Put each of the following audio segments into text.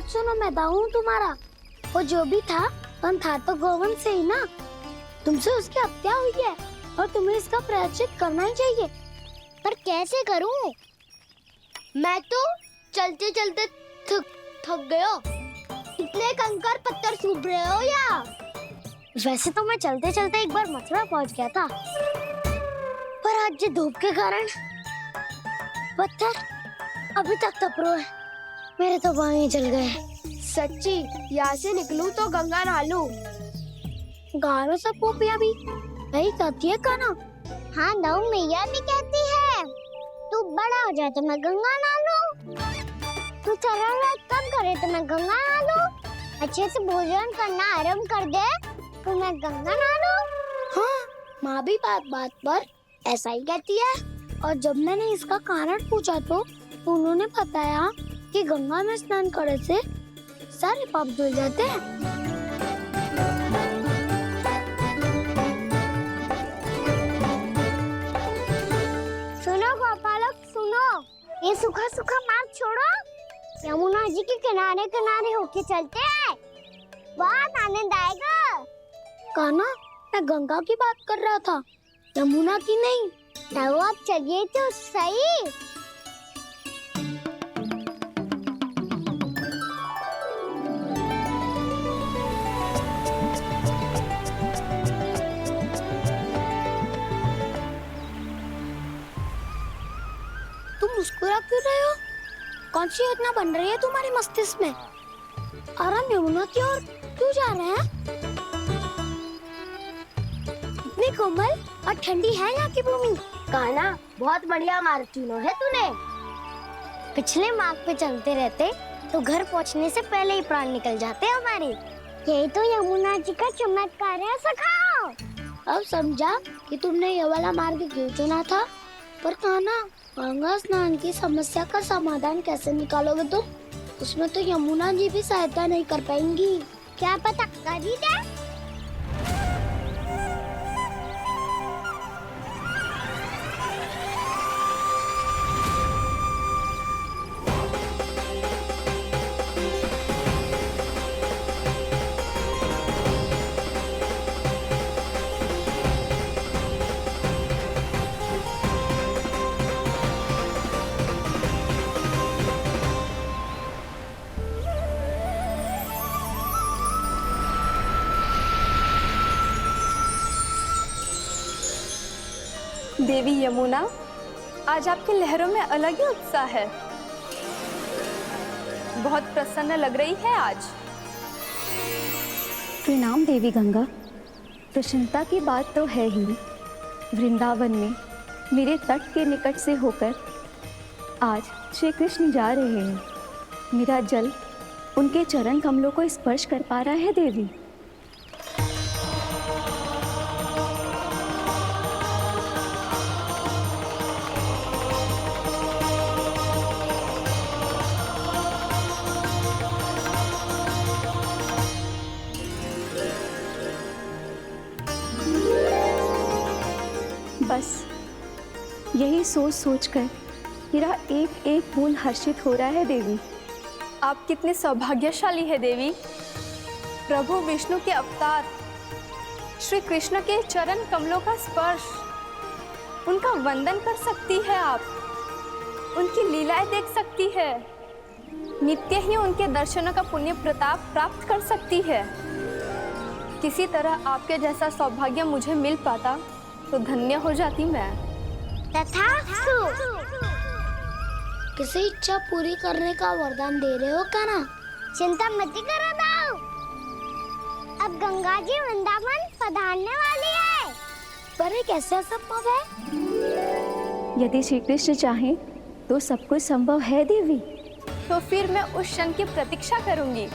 बात सुनो, मैं दाऊ हूँ तुम्हारा। वो जो भी था था तो गोवंश से ही ना। तुमसे उसकी हत्या हुई है और तुम्हें इसका प्रायश्चित करना ही चाहिए। पर कैसे करूं? मैं तो चलते चलते थक गया। इतने कंकड़ पत्थर सूख रहे हो या? वैसे तो मैं चलते चलते एक बार मथुरा पहुंच गया था, पर आज ये धूप के कारण पत्थर अभी तक तप रहे हैं। मेरे तो पाँव ही जल गए। सच्ची, यहाँ से निकलूं तो गंगा नहा लूं। गारो सब पोपिया भी वही कहती है काना। हाँ, दाऊ मैया भी कहती है तू बड़ा हो जाए तो मैं गंगा नहा लूं, तू चरण व्रत कम करे तो मैं गंगा नहा लूं, अच्छे से भोजन करना आरंभ कर दे तो मैं गंगा नहा लूं। हाँ, माँ भी बात बात पर ऐसा ही कहती है। और जब मैंने इसका कारण पूछा तो उन्होंने बताया कि गंगा में स्नान करने से सारे पाप धुल जाते हैं। सुनो गोपालक, सुनो, ये सूखा सूखा मार्ग छोड़ो, यमुना जी के किनारे किनारे होके चलते हैं, बहुत आनंद आएगा। काना, मैं गंगा की बात कर रहा था, यमुना की नहीं। तो आप चलिए तो सही। तुम मुस्कुरा क्यों रहे हो? कौन सी योजना बन रही है तुम्हारे मस्तिष्क में? और हम यमुना की ओर क्यों जा रहे हैं? इतनी कोमल और ठंडी है यहाँ की भूमि। कान्हा, बहुत बढ़िया मार्ग चुना है तूने। पिछले मार्ग पे चलते रहते तो घर पहुँचने से पहले ही प्राण निकल जाते हमारे। यही तो यमुना जी का चमत्कार है सखाओ। अब समझा कि तुमने ये वाला मार्ग क्यों चुना था। पर कान्हा, गंगा स्नान की समस्या का समाधान कैसे निकालोगे तुम? उसमें तो यमुना जी भी सहायता नहीं कर पाएंगी। क्या पता कर ही दे। देवी यमुना, आज आपकी लहरों में अलग ही उत्साह है। बहुत प्रसन्न लग रही है आज। प्रणाम देवी गंगा। प्रसन्नता की बात तो है ही। वृंदावन में मेरे तट के निकट से होकर आज श्री कृष्ण जा रहे हैं। मेरा जल उनके चरण कमलों को स्पर्श कर पा रहा है देवी। बस यही सोच सोचकर मेरा एक एक बूंद हर्षित हो रहा है देवी। आप कितने सौभाग्यशाली है देवी। प्रभु विष्णु के अवतार श्री कृष्ण के चरण कमलों का स्पर्श, उनका वंदन कर सकती है आप, उनकी लीलाएं देख सकती है, नित्य ही उनके दर्शनों का पुण्य प्रताप प्राप्त कर सकती है। किसी तरह आपके जैसा सौभाग्य मुझे मिल पाता तो धन्य हो जाती मैं। तथास्तु। किसी इच्छा पूरी करने का वरदान दे रहे हो कान्हा? चिंता मत करो दाऊ, अब गंगा जी वृंदावन पधारने वाली है। पर ये कैसे संभव है? यदि श्री कृष्ण चाहें तो सब कुछ संभव है देवी। तो फिर मैं उस क्षण की प्रतीक्षा करूंगी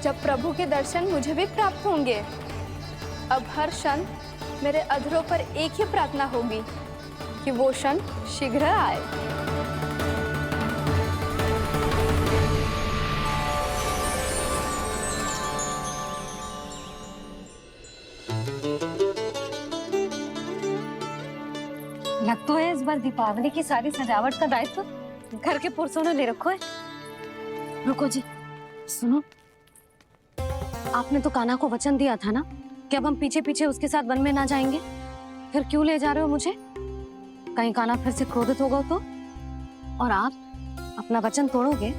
जब प्रभु के दर्शन मुझे भी प्राप्त होंगे। अब हर क्षण मेरे अधरों पर एक ही प्रार्थना होगी कि वो क्षण शीघ्र आए। लग तो है इस बार दीपावली की सारी सजावट का दायित्व घर के पुरुषों ने ले रखो है। रुको जी, सुनो, आपने तो कान्हा को वचन दिया था ना कि अब हम पीछे पीछे उसके साथ वन में ना जाएंगे। फिर क्यों ले जा रहे हो मुझे? कहीं कान्हा फिर से क्रोधित होगा तो? और आप अपना वचन तोड़ोगे?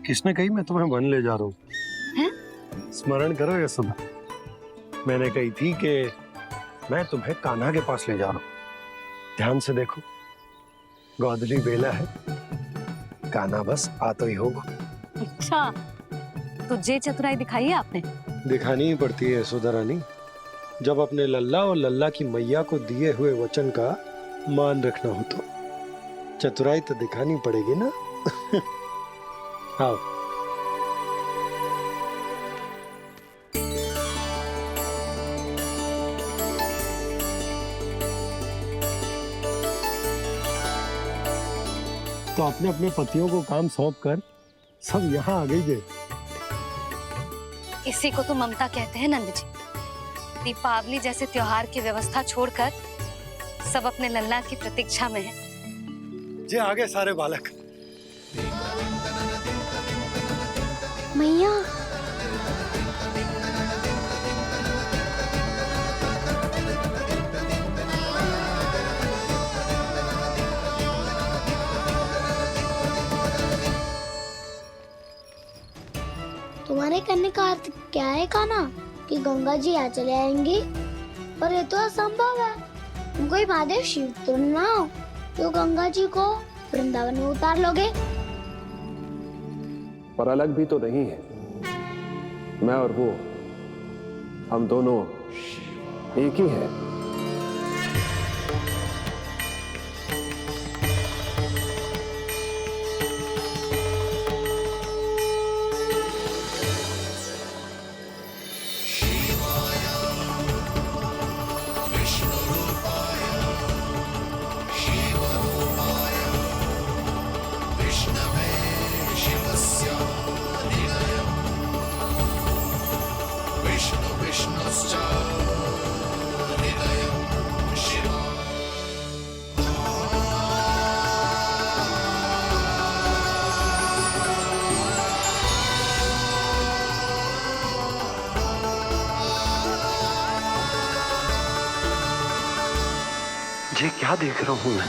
किसने कही मैं तुम्हें वन ले जा रहा हूँ? स्मरण करो यशोदा, मैंने कही थी कि मैं तुम्हें कान्हा के पास ले जा रहा हूँ। ध्यान से देखो, गोधली बेला है, कान्हा बस आ तो ही होगा। अच्छा, तो जे चतुराई दिखाई है आपने? दिखानी ही पड़ती है यशोदा रानी, जब अपने लल्ला और लल्ला की मैया को दिए हुए वचन का मान रखना हो तो चतुराई तो दिखानी पड़ेगी ना। आओ। तो अपने अपने पतियों को काम सौंप कर सब यहाँ आ गई। इसी को तो ममता कहते हैं नंद जी। दीपावली जैसे त्योहार की व्यवस्था छोड़कर सब अपने लल्ला की प्रतीक्षा में हैं। जे आगे सारे बालक। मैया तुम्हारे करने का अर्थ क्या है कान्हा? कि गंगा जी यहाँ चले आएंगी? पर ये तो असंभव है। तुम कोई महादेव शिव तो ना हो तो गंगा जी को वृंदावन में उतार लोगे? पर अलग भी तो नहीं है। मैं और वो, हम दोनों एक ही हैं। ये क्या देख रहा हूँ मैं?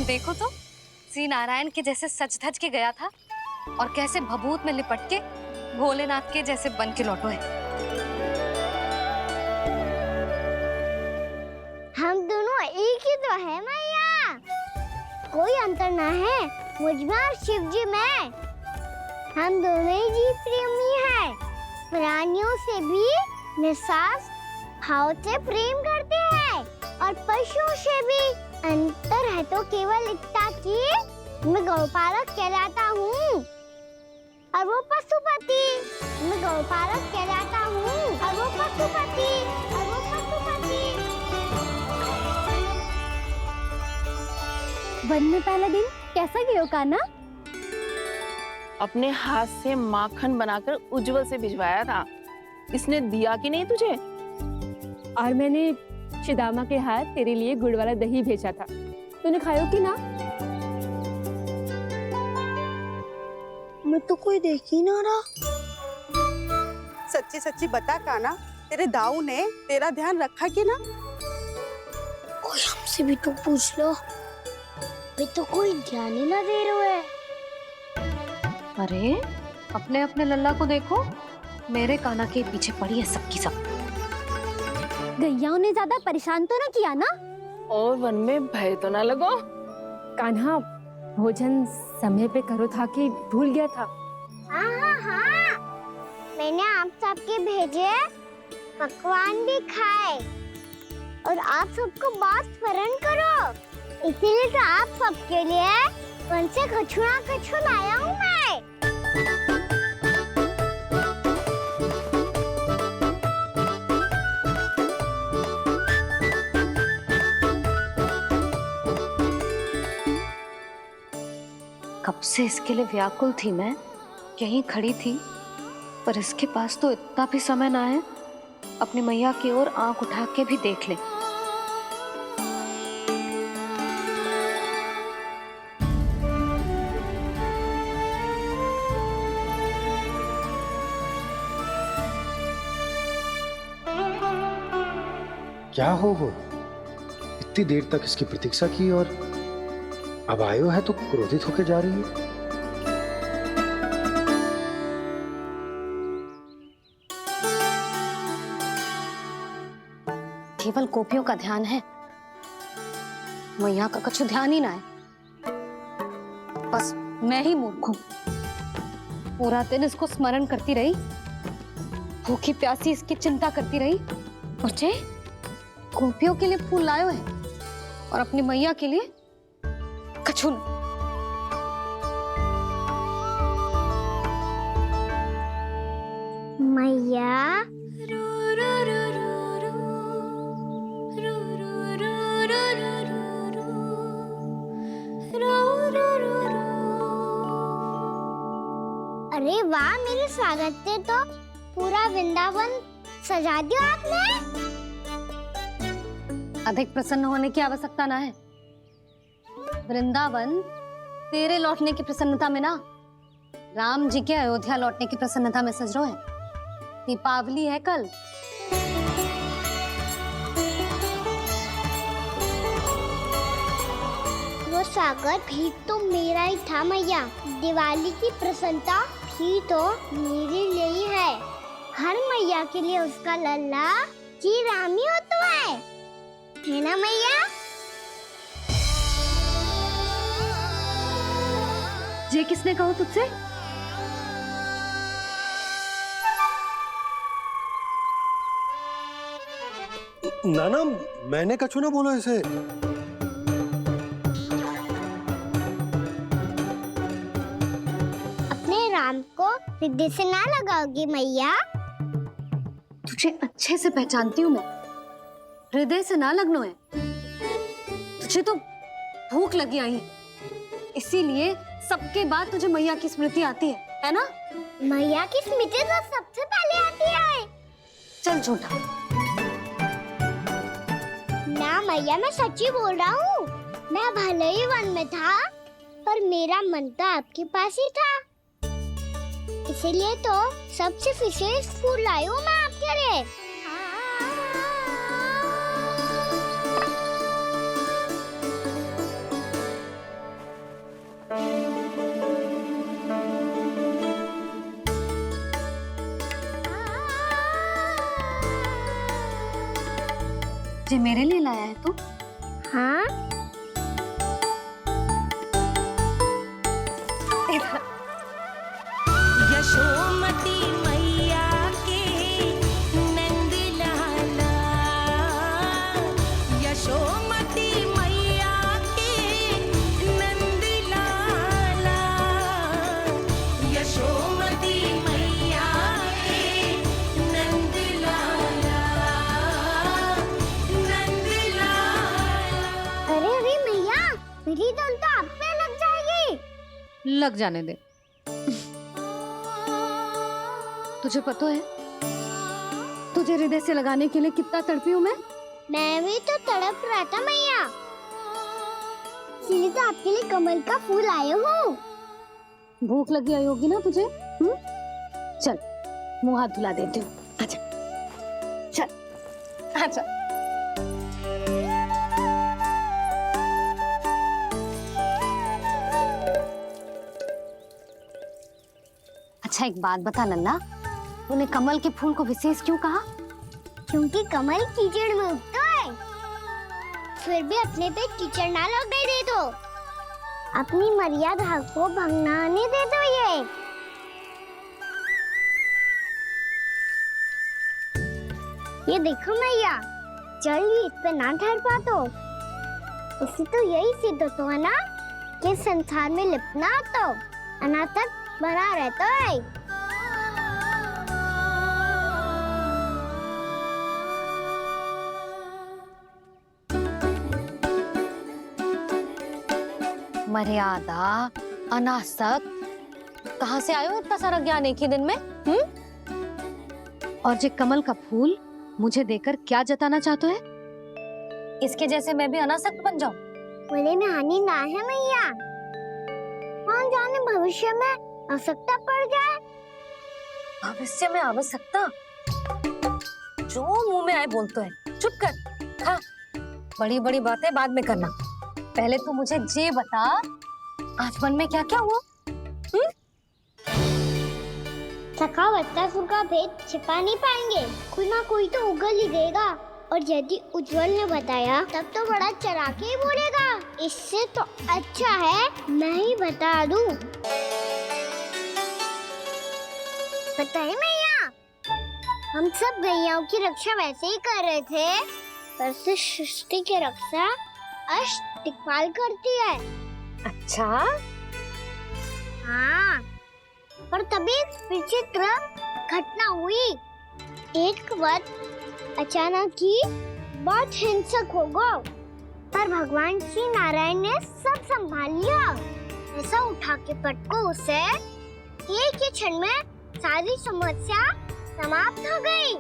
देखो तो, श्री नारायण के जैसे सच धज के गया था और कैसे भभूत में लिपट के भोलेनाथ के जैसे बन के लौटो है। हम दोनों एक ही तो है मैया, कोई अंतर ना है मुझ में और शिव जी में। हम दोनों ही जीव प्रेमी हैं, प्राणियों से भी निस्वार्थ भाव से प्रेम करते हैं और पशुओं से भी। अंतर है तो केवल इतना कि मैं गौपालक कहलाता हूँ और वो पशुपति। मैं गौपालक कहलाता हूँ और वो पशुपति। वन में पहला दिन कैसा गया कान्हा? अपने हाथ से माखन बनाकर उज्जवल से भिजवाया था। इसने दिया कि नहीं तुझे? और मैंने शिदामा के हाथ तेरे लिए गुड़ वाला दही भेजा था, तूने खायो कि ना? मैं तो कोई देख ही ना रहा। सच्ची सच्ची बता कान्हा, तेरे दाऊ ने तेरा ध्यान रखा कि ना? कोई हमसे भी तो पूछ लो, वे तो कोई ध्यान ही ना दे रहे हैं। अरे अपने अपने लल्ला को देखो, मेरे कान्हा के पीछे पड़ी है सबकी सब। गैयाओं ने ज्यादा परेशान तो ना किया ना? और वन में भय तो ना लगो? कान्हा भोजन समय पे करो था कि भूल गया था? हाँ, मैंने आप सबके भेजे पकवान भी खाए और आप सबको बात स्मरण करो, इसीलिए तो आप सबके लिए वन से कछु लाया हूँ मैं। कब से इसके लिए व्याकुल थी मैं, यहीं खड़ी थी, पर इसके पास तो इतना भी समय ना है अपनी मैया की ओर आंख उठा के भी देख ले। क्या हो वो? इतनी देर तक इसकी प्रतीक्षा की और अब आयो है तो क्रोधित होकर जा रही है। केवल गोपियों का ध्यान है, मैया का कछु ध्यान ही ना है। बस मैं ही मूर्ख हूं, पूरा दिन इसको स्मरण करती रही, भूखी प्यासी इसकी चिंता करती रही, और जे गोपियों के लिए फूल लायो है और अपनी मैया के लिए कछु न। मैया अरे वाह, मेरे स्वागत से तो पूरा वृंदावन सजा दिया आपने। अधिक प्रसन्न होने की आवश्यकता ना है। वृंदावन तेरे लौटने की प्रसन्नता में ना, राम जी के अयोध्या लौटने की प्रसन्नता में सज रहा है। दीपावली है कल। वो स्वागत भी तो मेरा ही था मैया। दिवाली की प्रसन्नता भी तो मेरे लिए ही है। हर मैया के लिए उसका लल्ला जी राम ही होता है ना मैया? ये किसने कहा तुझसे? नाना, मैंने कछु ना बोला इसे। अपने राम को हृदय से ना लगाओगी मैया? तुझे अच्छे से पहचानती हूँ मैं, हृदय से ना लगनो है। तुझे तो भूख लगी आई, इसीलिए सबके बाद तुझे मैया की स्मृति आती है ना? मैया की स्मृति तो सबसे पहले आती है। चल झूठा। ना मैया, मैं सच्ची बोल रहा हूँ। मैं भले ही वन में था, पर मेरा मन तो आपके पास ही था। इसीलिए तो सबसे विशेष फूल लाई हूँ मैं आपके लिए। ये मेरे लिए लाया है तू? हाँ, यशोमती मैया के नंद लाला, यशोमती मैया के नंद लाला, यशोमती मैया के नंद लाला, नंद लाला। अरे अरे मैया, मेरी धुन तो आप पे लग जाएगी। लग जाने दे। तुझे पता है तुझे हृदय से लगाने के लिए कितना तड़पी हूँ मैं? मैं भी तो तड़प रहा था मैया, इसलिए तो आपके लिए कमल का फूल आया हूँ। भूख लगी आई होगी ना तुझे? चल मुंह हाथ धुला देती हूँ। आजा, चल आजा। अच्छा एक बात बता नन्ना, तूने कमल के फूल को विशेष क्यों कहा? क्योंकि कमल कीचड़ में उगता है, फिर भी अपने पे कीचड़ ना लगने दे दो। अपनी मर्यादा को भंगना नहीं दे दो। ये देखो मैया, जल भी इस पे ना ठहर पा तो इससे तो यही सिद्ध होता है ना कि संसार में लिपना तो अनाथ तक बना रहता है। मर्यादा अनासक, कहाँ से आयो इतना सारा ज्ञान एक ही दिन में? और ये कमल का फूल मुझे देकर क्या जताना चाहते है? इसके जैसे मैं भी अनासक्त बन जाऊं? बोले में हानि ना है मैया, कौन जाने भविष्य में आवश्यकता पड़ जाए। भविष्य में आवश्यकता? जो मुंह में आए बोलते हैं, चुप कर। हाँ, बड़ी बड़ी बातें बाद में करना, पहले तू मुझे ये बता आज वन में क्या क्या हुआ? सखा बत्तासुर का भेद छिपा नहीं पाएंगे, कोई ना कोई तो उगल ही देगा। और यदि उज्जवल ने बताया तब तो बड़ा चढ़ा के ही बोलेगा। इससे तो अच्छा है मैं ही बता दूं। पता है मैया, हम सब गैयाओं की रक्षा वैसे ही कर रहे थे, पर से सृष्टि की रक्षा अष्ट दिक्पाल करती है। अच्छा, हाँ, पर तभी विचित्र घटना हुई। एक वक्त अचानक ही बहुत हिंसक हो गया, पर भगवान श्री नारायण ने सब संभाल लिया। ऐसा उठा के पटको उसे, एक ही क्षण में सारी समस्या समाप्त हो गई।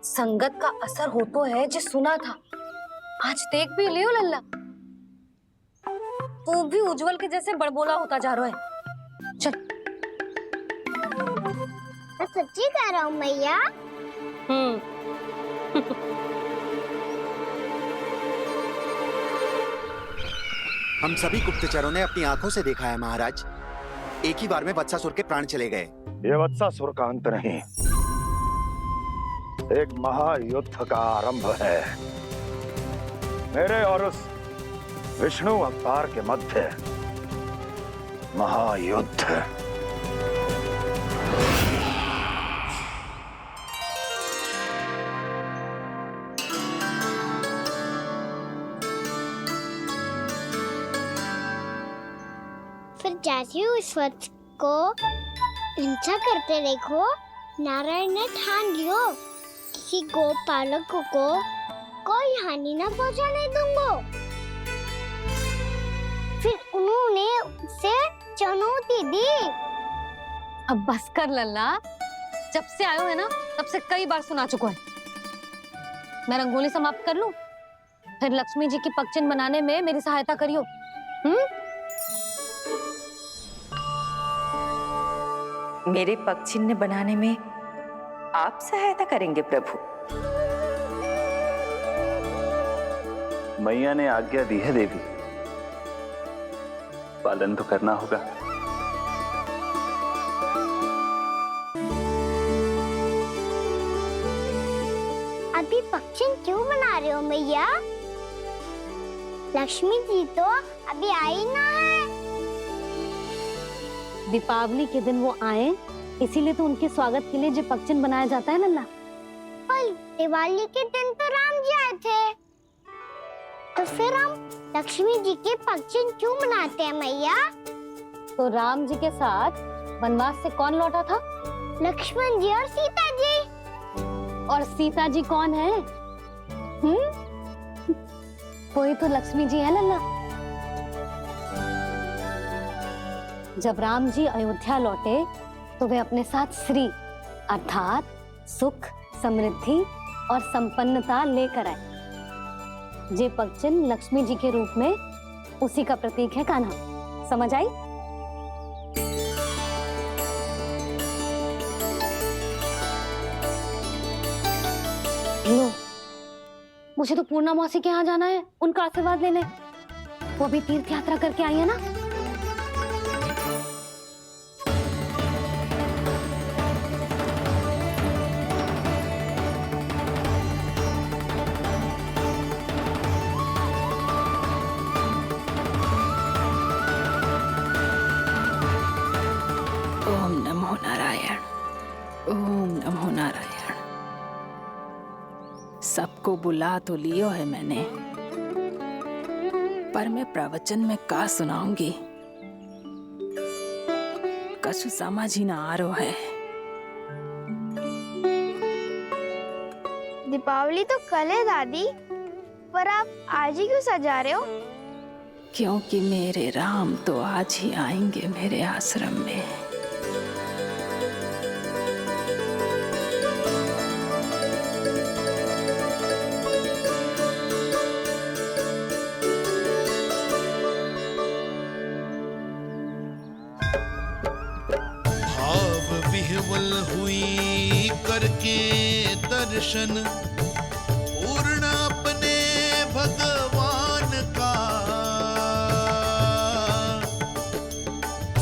संगत का असर हो तो है जो सुना था, आज देख भी लियो लल्ला, तू भी उज्जवल के जैसे बड़बोला होता जा रहा है। चल। मैं सच्ची कह रहा हूँ मैया। हम सभी गुप्तचरों ने अपनी आंखों से देखा है महाराज, एक ही बार में वत्सासुर के प्राण चले गए। ये वत्सासुर का अंत नहीं, एक महायुद्ध का आरंभ है। मेरे और उस विष्णु अवतार के मध्य महायुद्ध। फिर जैसे ही उस वक्त को हिंसा करते देखो, नारायण ने ठान लियो किसी गोपालक को कोई हानि न पहुंचाने दूंगा। फिर उन्होंने उसे चुनौती दी। अब बस कर लल्ला, जब से आयो है ना तब से कई बार सुना चुका है। मैं रंगोली समाप्त कर लूं, फिर लक्ष्मी जी की पगचिन बनाने में मेरी सहायता करियो। मेरे पग चिन्ह बनाने में आप सहायता करेंगे प्रभु? मैया ने आज्ञा दी है देवी, पालन तो करना होगा। अभी पक्षी क्यों बना रहे हो मैया? लक्ष्मी जी तो अभी आई ना है। दीपावली के दिन वो आए, इसीलिए तो उनके स्वागत के लिए जो पगचिन बनाया जाता है लल्ला। पर दिवाली के दिन तो राम जी आए थे, तो फिर हम लक्ष्मी जी के पगचिन क्यों बनाते हैं मैया? तो राम जी के साथ वनवास से कौन लौटा था? लक्ष्मण जी और सीता जी। और सीता जी कौन है? कोई तो लक्ष्मी जी है लल्ला। जब राम जी अयोध्या लौटे तो वे अपने साथ श्री अर्थात सुख, समृद्धि और संपन्नता लेकर आए। जे पगचिन लक्ष्मी जी के रूप में उसी का प्रतीक है कान्हा। समझ आई? लो, मुझे तो पूर्णा मौसी के यहाँ जाना है, उनका आशीर्वाद लेने। वो भी तीर्थ यात्रा करके आई है ना। ओम नमो नारायण, ओम नमो नारायण। सबको बुला तो लियो है मैंने, पर मैं प्रवचन में का सुनाऊंगी, कछु समझ ही ना आ रहा है। दीपावली तो कल है दादी, पर आप आज ही क्यों सजा रहे हो? क्योंकि मेरे राम तो आज ही आएंगे मेरे आश्रम में। भाव विह्वल हुई करके दर्शन, पूर्ण अपने भगवान का।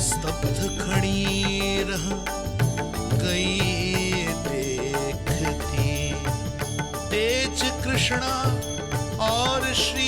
स्तब्ध खड़ी रह गई देखती, तेज कृष्णा और श्री